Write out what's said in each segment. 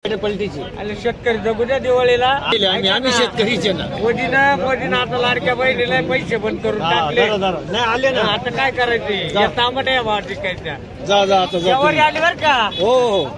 पलटीची आणि शेतकरी जगू द्या दिवाळीला. आम्ही शेतकरीचे ना. मोदीनं आता लाडक्या बहिणीला पैसे बंद करून टाकले. नाही आले ना. आता काय करायचे या तांबट्या भाव टिकायच्या. जा आता आली बर का. हो.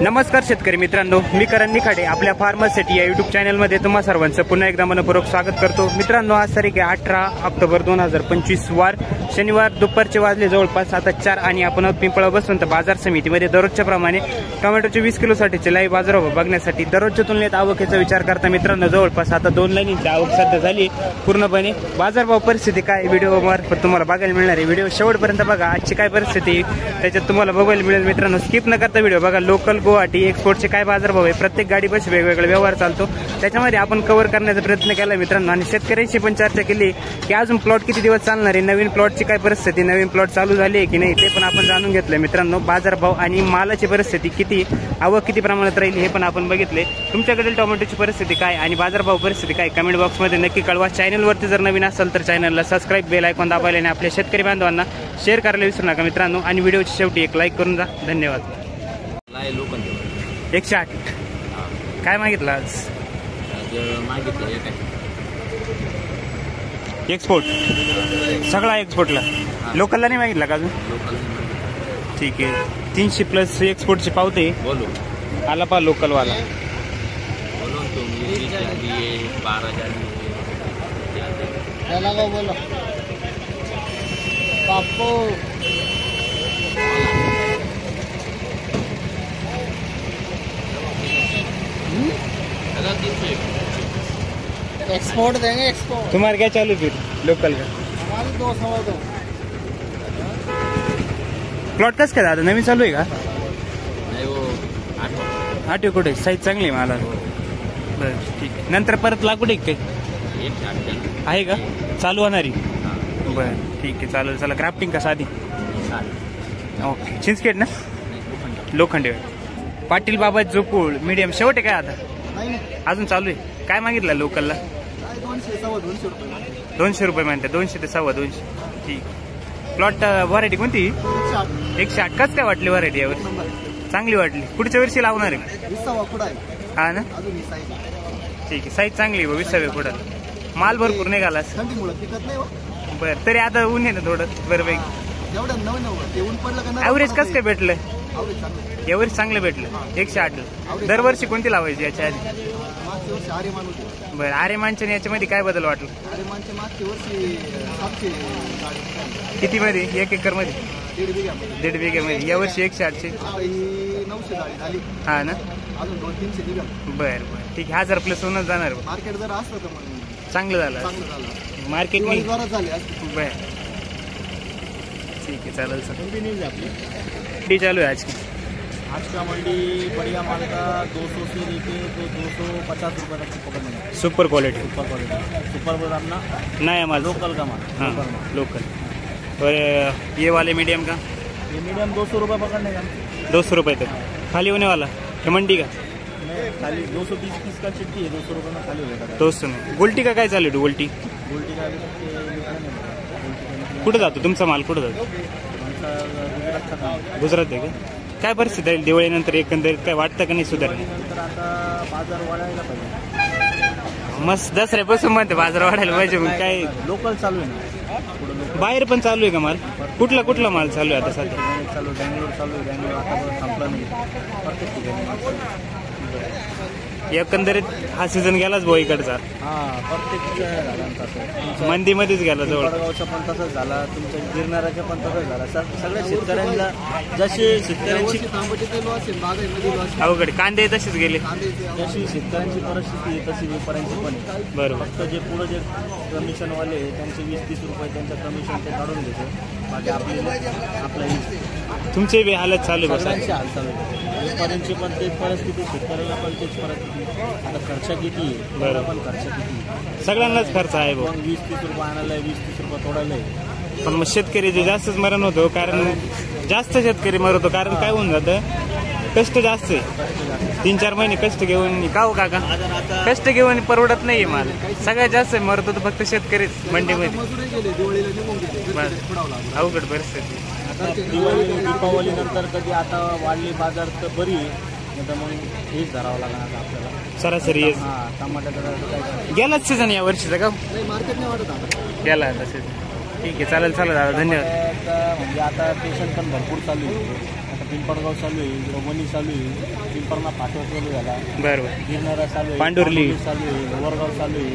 नमस्कार शेतकरी मित्रांनो, मी करण निखाडे आपल्या फार्मर सिटी या युट्यूब चॅनलमध्ये तुम्हा सर्वांचं पुन्हा एकदा मनपूर्वक स्वागत करतो. मित्रांनो, आज तारीख आहे 18 ऑक्टोबर 2025 वार शनिवार. दुपारचे वाजले जवळपास आता 4 आणि आपण पिंपळा बसून तर बाजार समितीमध्ये दररोजच्या प्रमाणे टोमॅटोचे 20 किलोसाठीचे लाईव्ह बाजारभाव बघण्यासाठी दररोजच्या तुलनेत आवकेचा विचार करता मित्रांनो जवळपास आता 2 लाईनीची आवक सध्या झाली पूर्णपणे. बाजारभाव परिस्थिती काय व्हिडिओ मार्फत तुम्हाला बघायला मिळणार आहे. व्हिडिओ शेवटपर्यंत बघा. आजची काय परिस्थिती त्याच्यात तुम्हाला बघायला मिळेल. मित्रांनो, स्किप न करता व्हिडिओ बघा. लोकल गुवाहाटी एक्सपोर्टचे काय बाजारभाव आहे, प्रत्येक गाडी बस वेगवेगळे व्यवहार चालतो त्याच्यामध्ये आपण कव्हर करण्याचा प्रयत्न केला मित्रांनो. आणि शेतकऱ्यांशी पण चर्चा केली की अजून प्लॉट किती दिवस चालणार आहे, नवीन प्लॉटची काय परिस्थिती, नवीन प्लॉट चालू झाली आहे की नाही ते पण आपण जाणून घेतलं मित्रांनो. बाजारभाव आणि मालाची परिस्थिती किती, आवक किती प्रमाणात राहील हे पण आपण बघितले. तुमच्याकडील टोमॅटोची परिस्थिती काय आणि बाजारभाव परिस्थिती काय कमेंट बॉक्समध्ये नक्की कळवा. चॅनलवरती जर नवीन असेल तर चॅनलला सबस्क्राईब, बेल आयकॉन दाबायला आणि आपल्या शेतकरी बांधवांना शेअर करायला विसरू नका मित्रांनो. आणि व्हिडिओच्या शेवटी एक लाईक करून जा. धन्यवाद. 108 काय मागितलं आज? एक्सपोर्ट सगळा एक्सपोर्टला, लोकलला नाही मागितला का अजून? ठीक आहे. 300 प्लस एक्सपोर्टचे पावते आला पा लोकलवाला. एक्सपोर्ट देंगे. एक्सपोर्ट तुम्हारा क्या चालू फिर लोकल का? हमारे 2 प्लॉट कसं काय दादा नवीन चालू आहे का? नाही वो 8 कुठे साईज चांगली आहे मला. बरं ठीक. नंतर परत लागू आहे काही आहे का चालू होणारी? बरं ठीक आहे चालेल. चला क्राफ्टिंग का साधी? ओके. चिंचखेड ना? लोखंडे. पाटील बाबा जोकुळ मीडियम शेवट आहे काय आता? अजून चालू आहे. काय मागितलं लोकलला? 200 रुपये म्हणते. 200 ते 250. ठीक. प्लॉट व्हरायटी कोणती? 108. कसं काय वाटली व्हरायटी यावर? चांगली वाटली. पुढच्या वर्षी लावणार आहे हा ना? ठीक आहे. साईज चांगली आहे 20व्या पुढं. माल भरपूर निघाला. बरं तरी आता ऊन आहे ना थोडं बरंपैकी. ॲव्हरेज कसं काय भेटलं? यावर्षी चांगलं भेटलं 108. दरवर्षी कोणती लावायची याच्या आधी? बरं. आर्यमानच्या याच्यामध्ये काय बदल वाटलं? किती मध्ये? 1 एकर मध्ये? 1.5 बिघ्यामध्ये. यावर्षी 108चे हा ना? बरं बरं ठीक आहे. 1000 प्लस होऊनच जाणार. मार्केट जर असतं तर चांगलं झालं मार्केट. बरं ठीक आहे चालेल सर. डी चालू आहे आज का मंडी बढ़िया माल का 200 से लेके तो 250 रुपये तक पकड़ने. Super quality. सुपर बोल अपना नया माल, लोकल का माल. हाँ लोकल. और ये वाले मीडियम का? ये मीडियम 200 रुपये पकड़ने का. 200 रुपये तक खाली होने वाला है मंडी का? खाली 220 पीस का चिट्ठी है. 200 रुपये में खाली हो जाएगा. 200 में. गोल्टी का काय चालू आहे? गोल्टी का कुठं जातो तुमचा माल? कुठं जातो? गुजरात आहे का? काय परिस्थिती आहे दिवाळीनंतर एकंदरीत काय वाटतं का नाही सुधारणे? आता बाजार वाढायला पाहिजे. मस्त दसऱ्यापासून म्हणते बाजार वाढायला पाहिजे. मग काय लोकल चालू आहे ना? बाहेर पण चालू आहे का माल? कुठला माल चालू आहे आता सध्या? चालू बँगलोर चालू आहे. बँगलोर आता संपला नाही. प्रत्येक ठिकाणी माल चालू आहे. एकंदरीत हा सीझन गेलाच भाऊ इकडचा. प्रत्येक मंदीमध्येच गेला जवळ. गावचा पण तसंच झाला. तुमच्या गिरणाऱ्याचा पण तसंच झाला. सगळ्या शेतकऱ्यांना जसे शेतकऱ्यांची अवघड. कांदे तसेच गेले. जशी शेतकऱ्यांची परिस्थिती आहे तशी व्यापाऱ्यांची पण आहे. बरोबर. फक्त जे पुढे जे कमिशनवाले त्यांचे 20-30 रुपये त्यांचं कमिशन ते काढून घेतो. बाकी आपल्या तुमचे बी हालत चालू आहे. सगळ्यांची हाल चालू आहे. व्यापाऱ्यांची पण तेच परिस्थिती, शेतकऱ्याला पण तेच परिस्थिती. आता खर्च किती आहे? बरं. पण खर्च किती? सगळ्यांनाच खर्च आहे भाऊ. 20-30 रुपये आणायला, 20-30 रुपये तोडायला. पण मग शेतकरी जे जास्तच मरण होतो, कारण जास्त शेतकरी मरतो. कारण काय होऊन जातं, कष्ट जास्त आहे. 3-4 महिने कष्ट घेऊन का हो काका? कष्ट घेऊन परवडत नाहीये माल. सगळ्यात जास्त मरतो तर फक्त शेतकरीच मंडीमध्ये. अवघड परिस्थिती. दीपावली नंतर कधी आता वाढली बाजार तर बरी, नाही तर मग हेच धरावं लागणार आता आपल्याला सरासरी हां टमाट्याचा काय गेलाच सीझन या वर्षीचा का नाही मार्केट नाही वाटत आता गेला तसेच ठीक आहे चालेल दादा धन्यवाद. आता म्हणजे आता पेशंट पण भरपूर चालू आहे. आता पिंपळगाव चालू आहे, वणी चालू आहे, पिंपळना पाठवा चालू झाला, बरोबर गिरणारा चालू आहे, पांडुर्ली चालू आहे, वरगाव चालू आहे.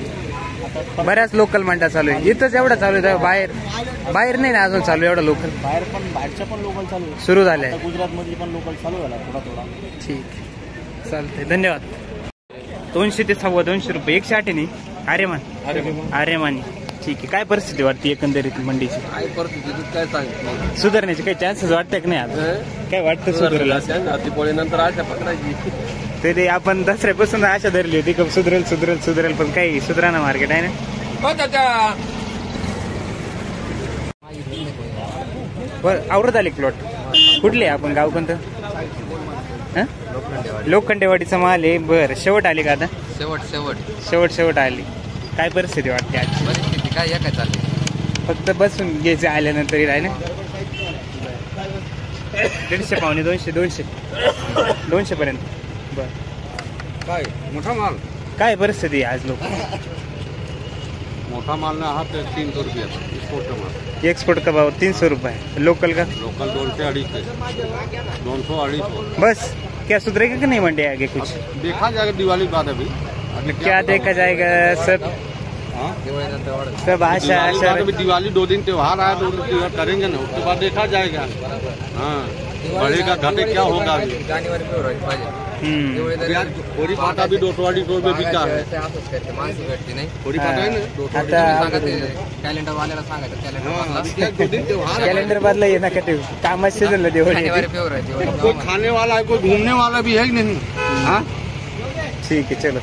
आता बऱ्याच लोकल मंडा चालू आहे. इथंच एवढा चालू आहे बाहेर बाहेर नाही ना अजून चालू एवढा लोकल बाहेरच्या पण लोकल चालू आहे. सुरू झाले. गुजरातमध्ये पण लोकल चालू झाला थोडा. ठीक चालतंय धन्यवाद. 200 ते 250 रुपये 108 नाही आर्यमान ठीक आहे. काय परिस्थिती वाटते एकंदरीत मंडीची? काय परिस्थिती काय सांगितलं सुधारण्याचे काही चान्सेस वाटतात की नाही आज? काय वाटतं सुधारेल? दिवाळीनंतर आशा पकडायची ते आपण दसऱ्यापासून आशा धरली होती की सुधरेल पण काही सुधारणा मार्केट आहे ना. बरं आवरत आली प्लॉट कुठले आपण गाव कोणतं? लोखंडेवाडीचा माल आहे. बरं शेवट आली का आता? शेवट आली. काय परिस्थिती वाटते आज? परिस्थिती काय या काय चालली फक्त बसून घ्यायचं आल्यानंतर आहे ना. 150 पावणे 200 पर्यंत. बर काय मोठा माल काय परिस्थिती आज लोक? मोठा माल ना हा 300 रुपये एक्सपोर्ट माल. एक्सपोर्ट का भाव 300 रुपये. लोकल का? लोकल 200 250 बस क्या सुधरेगा कि नहीं मंडी आगे कुछ? देखा जाएगा दिवाली बाद अभी क्या देखा जाएगा सब आशा दिवाली 2 दिन त्योहार आया 2 दिन त्योहार करेंगे ना उसके बाद देखा जाएगा. हाँ बढ़ेगा घटे क्या होगा अभी. थोड़ी पाता भी 200 रुपये बिका है. थोड़ी पाता है ना कॅलेंडर वाल्याला सांगायचं कॅलेंडर बदला ये ना कटे कामात सीजनला दिवाळी. कोई खाने वाला है कोई घूमने वाला भी है कि नहीं. हाँ ठीक आहे चलो.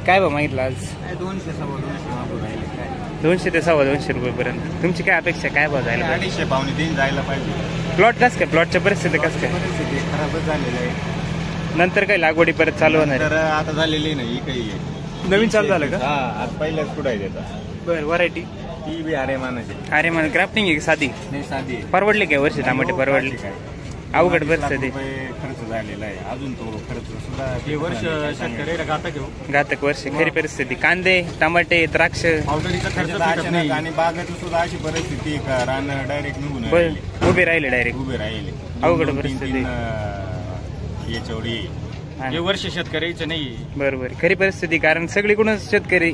काय भाव मागितलं आज? 200 ते 250 रुपये पर्यंत. तुमची काय अपेक्षा काय भाव जायला? 250 पावणे 3 जायला पाहिजे. प्लॉट कसं काय? प्लॉटच्या परिस्थिती कसं काय? परिस्थिती खराबच झालेली आहे. नंतर काही लागवडी परत चालू होणार तर आता झालेली नाही काही नवीन चालू झालं का? हा आज पहिल्याच कुठं आहे त्याचा. बरं व्हरायटी ती बी आरेमानाची अरे मला क्राफ्टिंग आहे साधी नाही साधी आहे. परवडले काय वर्षी टमाटे परवडले? काय अवघड परिस्थिती रुपये खर्च झालेला आहे. अजून तो खर्च सुद्धा हे वर्ष शेतकऱ्याला घातक घेऊ घातक वर्ष खरी परिस्थिती. कांदे टमाटे द्राक्ष पावडरीचा खर्च अचानक आणि बागाची सुद्धा अशी परिस्थिती आहे का रान डायरेक्ट निघून राहिले. उभे राहिले डायरेक्ट उभे राहिले. अवघड परिस्थिती. याच्यावडी हे वर्ष शेतकऱ्याचं नाही. बरोबर खरी परिस्थिती. कारण सगळीकडूनच शेतकरी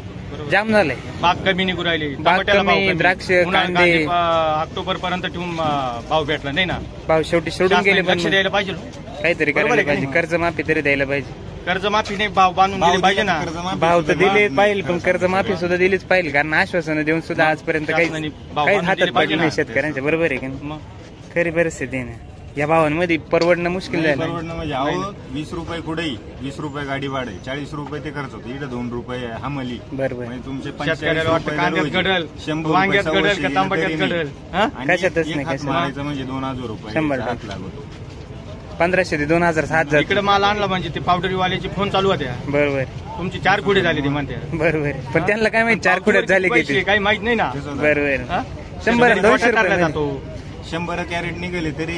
जाम झालाय. बाग कमी निघू राहिली. बाग कमी द्राक्ष कांदे ऑक्टोबर पर्यंत ठेवून भाव भेटला नाही ना. भाव शेवटी सोडून गेले. पण द्यायला पाहिजे काहीतरी करायला पाहिजे. कर्जमाफी तरी द्यायला पाहिजे. कर्जमाफी नाही भाव बांधून दिले पाहिजे ना. भाव तर दिले पाहिजे पण कर्जमाफी सुद्धा दिलीच पाहिजे. कारण आश्वासनं देऊन सुद्धा आजपर्यंत काही हातात पडले नाही शेतकऱ्यांच्या. बरोबर आहे का? खरी परिस्थिती आहे ना. या भावांमध्ये परवडणं मुश्किल झालं. परवडणं म्हणजे अहो 20 रुपये कुठेही 20 रुपये गाडी भाडे 40 रुपये ते खर्च होतो. इकडे 2 रुपये हमली. बरोबर म्हणजे तुमचे शेतकऱ्याला वाटतं कांद्यात घडल, 100 वांग्यात घडल का तांबट्यात घडल. कशातच नाही, कशात. मारायचं म्हणजे 2000 रुपये 100 हात लागतो. 1500 ते 2000 7 हजार. इकडे माल आणला म्हणजे ते पावडरीवाल्याचे फोन चालू होत्या. बरोबर तुमची 4 कुडे झाली ते म्हणते. बरोबर. पण त्यांना काय माहिती 4 कुड्यात झाले किती. काही माहित नाही ना. बरोबर. हा? 100 200 रुपये जातो. 100 कॅरेट निघाले तरी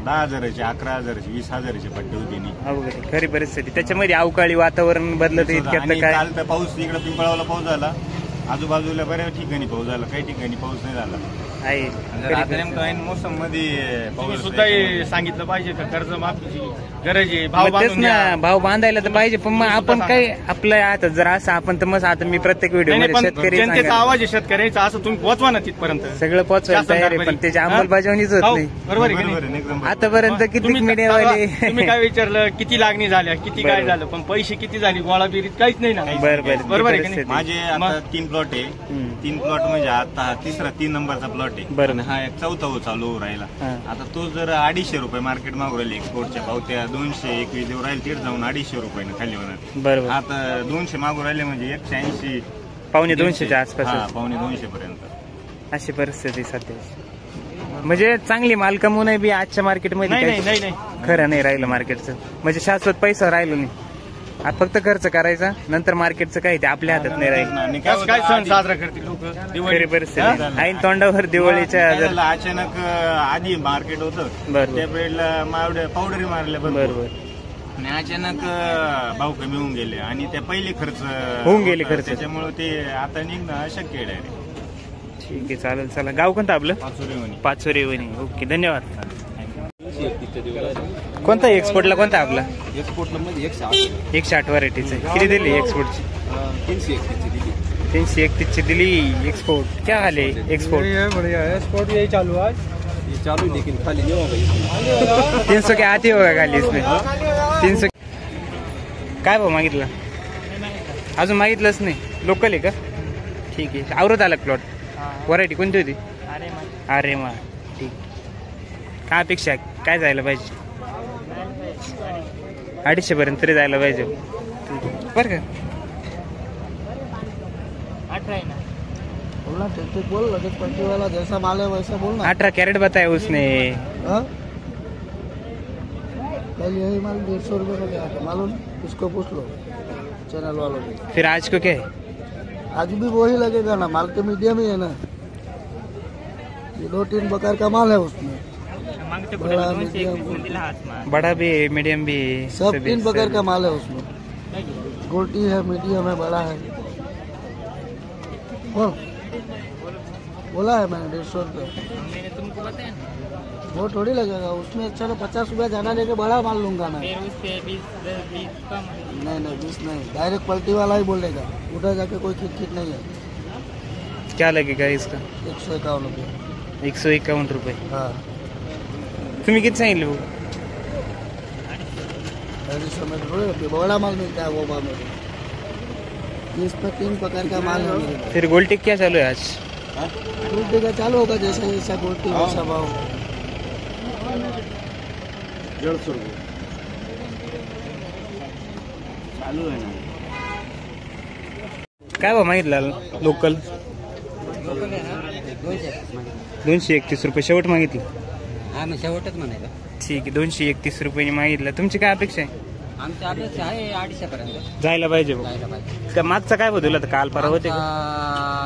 10,000चे 11,000चे 20,000चे पट्टे होते नाही. अवघड खरी परिस्थिती. त्याच्यामध्ये अवकाळी वातावरण बदलत इतक्यात आणि काय. काल तर पाऊस इकडे पिंपळावला पाऊस झाला. आजूबाजूला बऱ्याच ठिकाणी पाऊस झाला. काही ठिकाणी पाऊस नाही झाला. आहे खरी आता परिस्थिती. नेमकं ऐन मोसम मध्ये तुम्ही पाऊस सुद्धा हे सांगितलं पाहिजे का कर्जमाफीची गरज आहे. भाव मग तेच बांधून ना द्या. भाव बांधायला तर पाहिजे. पण मग आपण काय आपलं आता जर असं आपण तर मग आता मी प्रत्येक व्हिडिओ नाही, मध्ये पण शेतकरी जनतेचा सांगायला. आवाज आहे शेतकऱ्याचा असं तुम्ही पोहोचवा ना तिथपर्यंत. सगळं पोहोचवायला तयार आहे पण त्याची अंमलबजावणीच होत नाही. बरोबर आहे की नाही? बरोबर आहे, एकदम आतापर्यंत किती तुम्ही मीडियावाले तुम्ही काय विचारलं किती लागणी झाल्या किती काय बरोबर. झालं पण पैसे किती झाली गोळा बिरीत काहीच नाही ना. बरोबर बरोबर आहे की नाही? माझे आता मग? 3 प्लॉट आहे. 3 प्लॉट म्हणजे आता हा तिसरा 3 नंबरचा प्लॉट आहे. बरोबर. आणि हा एक चौथा चालू होऊ राहिला. हा. आता तो जर 250 रुपये मार्केट मागू राहिले एक्सपोर्टच्या पावत्या 221 देऊ राहील तिथे जाऊन 250 रुपयानं खाली होणार. बरोबर. आता 200 मागू राहिले म्हणजे 180 पावणे 200च्या आसपास हा, पावणे 200 पर्यंत अशी परिस्थिती सध्या. म्हणजे चांगली माल कमवून बी आजच्या मार्केटमध्ये नाही काही नाही नाही नाही खरं नाही राहिलं मार्केटचं. म्हणजे शाश्वत पैसा राहिलो नाही. फक्त खर्च करायचा, नंतर मार्केटचं काय ते आपल्या हातात नाही राहील. आणि काय सण साजरा करते लोक खरी परिस्थिती ऐन तोंडावर दिवाळीच्या अचानक आधी मार्केट होतं बरोबर. त्या वेळेला पावडरी मारल्या बरोबर. आणि अचानक भाव कमी होऊन गेले आणि त्या पहिले खर्च होऊन गेले होता. खर्च. त्याच्यामुळे ते आता निघणं अशक्य आहे डायरेक्ट. ठीक आहे, चालेल. चला, गाव कोणतं आपलं? पाचोरी वणी. ओके, धन्यवाद. कोणता एक्सपोर्टला कोणता आपला? एक्सपोर्टला मध्ये 108 व्हरायटीचं. किती दिली एक्सपोर्टची? 331 ची दिली एक्सपोर्ट. क्या हाल है एक्सपोर्ट? बढ़िया है, स्पोर्ट यही चालू आज चालू लेकिन खाली नहीं होगा. 300 के आती होगा खाली इसमें. 300 काय भाव मागितला? अजून मागितलंच नाही. लोकल आहे का? ठीक आहे. आवरत आला प्लॉट. व्हरायटी कोणती होती? अरे मा. ठीक. काय अपेक्षा आहे? काय जायला पाहिजे? 250 पर्यंत तरी जायला पाहिजे बरं का? 18 बोल लगे पट्टी वाला जैसा माल है वैसा बोलना. 18 कैरेट बताया उसने. कल यही माल 150 रुपये का गया था मालूम. इसको पूछ लो चैनल वालों को. फिर आज को क्या है? आज भी वही लगेगा ना, माल तो मीडियम ही है ना. ये 2-3 प्रकार का माल है उसमें. बड़ा मीडियम, बड़ा भी है, मीडियम भी है, सब सभी 3 प्रकार सभी. का माल है उसमें. गोटी है, मीडियम है, बड़ा है. बोला है मैंने 150 रुपये. वो थोड़ी लगेगा उसमें. चलो 50 रुपया ज्यादा लेके बड़ा माल लूंगा मैं. नहीं 20 नहीं, डायरेक्ट पलटी वाला ही बोलेगा. उधर जाके कोई खिट नहीं है. क्या लगेगा इसका? 151 रुपये. 151 रुपये. हाँ, तुम्ही किती सांगितले भाऊ? 250 में थोड़े बड़ा माल मिलता है वो माल में. इसमें 3 प्रकार का माल है मेरे पास. फिर गोल्टी क्या चालू है आज? गोल्टी का चालू होगा जैसा जैसा गोल्टी वैसा भाव. 150 रुपये चालू आहे ना. काय भाव मागितला लोकल? 231 रुपये शेवट मागितली. आम्ही शेवटच म्हणायचं. ठीक आहे, 231 रुपये मागितलं. तुमची काय अपेक्षा आहे? आमच्या अपेक्षा आहे 250 पर्यंत जायला पाहिजे भाऊ. जायला पाहिजे. का मागचा काय बदलला तर काल परवा होते का?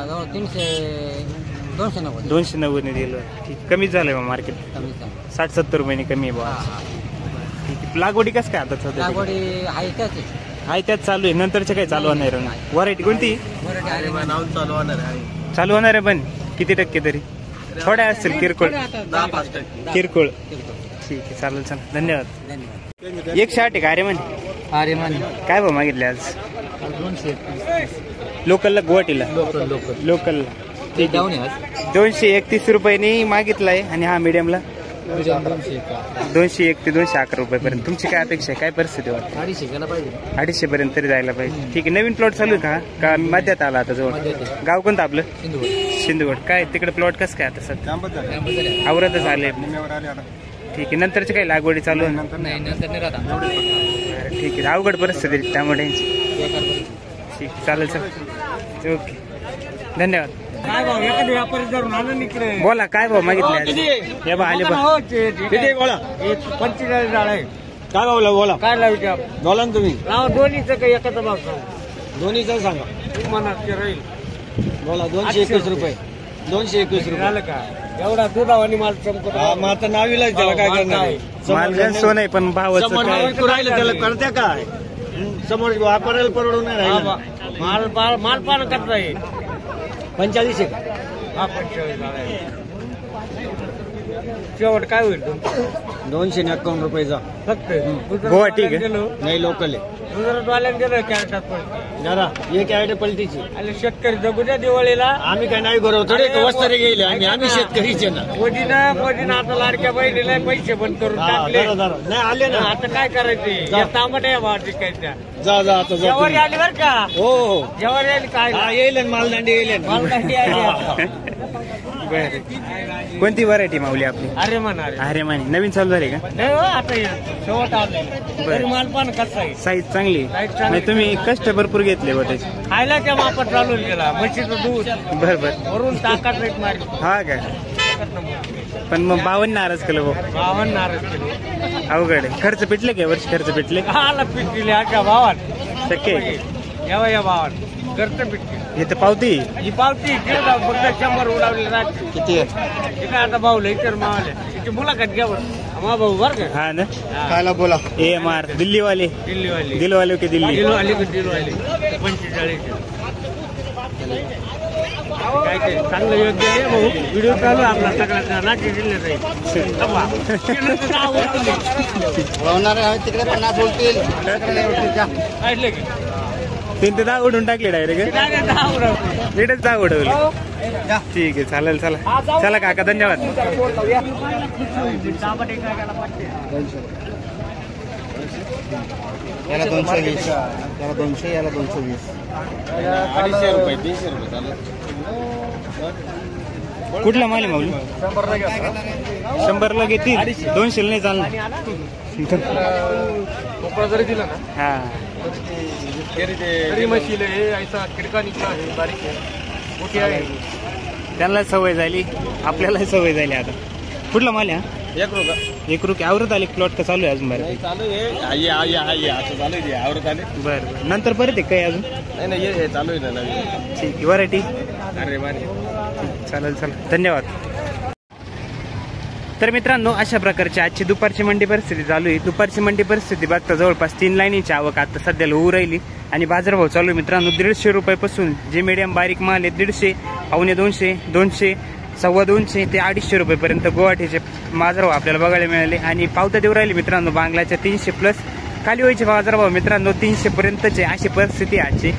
जवळ 290 290 ने दिलं. ठीक, कमीच झालंय बा मार्केट. कमी 60-70 रुपये कमी आहे बा. ठीक आहे. लागवडी कसं काय आता सध्या? लागवडी आहे त्याच आहे त्यात चालू आहे. नंतरच्या काही चालू होणार आहे ना? व्हरायटी कोणती चालू होणार आहे? पण किती टक्के तरी? थोड्या असतील किरकोळ. 10-5% किरकोळ. ठीक आहे, चालेल. चला, धन्यवाद. धन्यवाद. 108 आहे का? अरे म्हणे अरे मानी काय भाव मागितले आज? 200 लोकलला गुवाहाटीला? लोकलला 231 रुपयांनी मागितलाय. आणि हा मीडियमला 201 ते 211 रुपयापर्यंत. तुमची काय अपेक्षा आहे? काय परिस्थिती वाटते? 250 गेला पाहिजे. 250 पर्यंत तरी जायला पाहिजे. ठीक आहे. नवीन प्लॉट चालू आहे का मध्यात आला आता जवळ? गाव कोणतं आपलं? सिंधुगड. काय तिकडे प्लॉट कसं काय आता सध्या? आवरतच आले. ठीक आहे. नंतरची काही लागवडी चालू आहे? नाही नंतर नाही राहता. ठीक आहे. अवघड परिस्थिती त्यामुळे. ठीक आहे, चालेल. सर ओके, धन्यवाद. काय भाव एखादी व्यापारी धरून आणून इकडे. बोला, काय भाव मागितले? हे बा आले बा. किती बोला? 45 झाड आहे. काय भावला बोला? काय लावायचे बोला ना तुम्ही. दोन्हीचं काही एकाचा भाव सांग. दोन्हीचं सांगा. मनात राहील. बोला. 221 रुपये. 221 रुपये झालं का? एवढा दुधावानी माल चमकत. मग आता नावीला त्याला काय करणार? मालगण सोन आहे पण भावाचं काय? राहिलं त्याला करत्या काय? समोर वापरायला परवडून नाही राहिलं. माल पान करता येईल. 45 आहे. हा 45 शेवट काय होईल तुमचं? 251 रुपयेचा फक्त गुवाहाटी का? नाही लोकल आहे. गुजरातवाल्याने गेलं कॅरेटात पण जरा एक ॲड पलटीची. आणि शेतकरी जगू द्या दिवाळीला. आम्ही काय नाही करू थोडे वस्तारे गेले. आम्ही शेतकरीचे ना. मोदीनं आता लाडक्या बहिणीला पैसे बंद करून टाकले. नाही आले ना. आता काय करायचे? तांबट्या भाव टिकायच्या. जा जा आता जा. जेवारी आली बर का? हो हो जेवारी आली काय? येईल मालदांडी येईल. मालदांडी आली. कोणती व्हरायटी माऊली आपली? अरे म्हणारे. अरे मानी नवीन चालू झाली का? नाही हो, आता शेवट आले. तरी माल पण कसा आहे? साईज चांगली. साईज चांगली. म्हणजे तुम्ही कष्ट भरपूर घेतले बा त्याचे. खायला त्या मापात चालू गेला. म्हशीचं दूध बरोबर. वरून ताकात रेट मारली. हा काय? पण मग 52 नाराज केलं भाऊ. 52 नारळ केले. अवघड आहे. खर्च पिटले का वर्ष? खर्च पिटले? आला पीक दिले आजच्या भावात. शक्य आहे. यावा या भावाला करतं पिटते हे तर पावती ही पावती तिकडे जाऊ फक्त 100 उडावले राहते. किती आहे? तिकडे आता भाऊ लईतर मावले तिची मुलाखत घ्या बरं. मा भाऊ बरं का हा ना खायला बोला AMR दिल्लीवाले दिल्लीवाली दिलवाले की दिल्ली दिलवाली 45 काय ते चांगलं योग्य आहे भाऊ. व्हिडिओ चालू आहे आपला सगळ्याचा नाट्य जिल्ह्यात वळवणारे आहेत तिकडे 50 बोलतील ऐकलं की तीन ते 10 उडून टाकले डायरेक्ट नीटच 10 उडवले. ठीक आहे चालेल चला चला काका धन्यवाद. याला 220 याला 200 याला 220 250 रुपये 300 रुपये चालेल. कुठला माल आहे माऊली? 100ला घेतील 200 नाही चालणार. कोपरा जरी दिला ना हा तरी मशील आहे ऐसा खिडका निघला आहे बारीक आहे मोठी आहे. त्यांना सवय झाली आपल्याला सवय झाली. आता कुठला माल आहे? 1 रुपये 1 रुपये आवरत आले प्लॉट का चालू आहे अजून बाहेर? चालू आहे असं चालू आहे आवरत आले. बरं नंतर परत आहे काय अजून? नाही हे चालू आहे ना नवीन. ठीक आहे व्हरायटी अरे बारे चालेल चला धन्यवाद. तर मित्रांनो अशा प्रकारची आजची दुपारची मंडी परिस्थिती चालू आहे. दुपारची मंडी परिस्थिती बघता जवळपास 3 लाईनीची आवक आता सध्याला होऊ राहिली आणि बाजारभाव चालू आहे मित्रांनो 150 रुपयापासून जे मीडियम बारीक माल आहे 150 पावणे 200 200 सव्वा 200 ते 250 रुपयेपर्यंत गुवाहाटीचे बाजारभाव आपल्याला बघायला मिळाले आणि पावत्या देऊ राहिले मित्रांनो बांगलाच्या 300 प्लस खाली व्हायचे बाजारभाव मित्रांनो 300 पर्यंतचे अशी परिस्थिती आजची.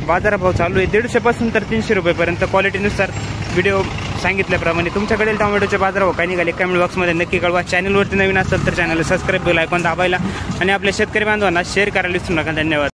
बाजारभाव चालू आहे 150 पासून तर 300 रुपयेपर्यंत क्वालिटीनुसार. व्हिडिओ सांगितल्याप्रमाणे तुमच्याकडे टोमॅटोचे बाजारभाव काय निघाले कमेंट बॉक्समध्ये नक्की कळवा. चॅनलवरती नवीन असेल तर चॅनलला सबस्क्राईब बेल आयकॉन दाबायला आणि आपल्या शेतकरी बांधवांना शेअर करायला विसरू नका. धन्यवाद.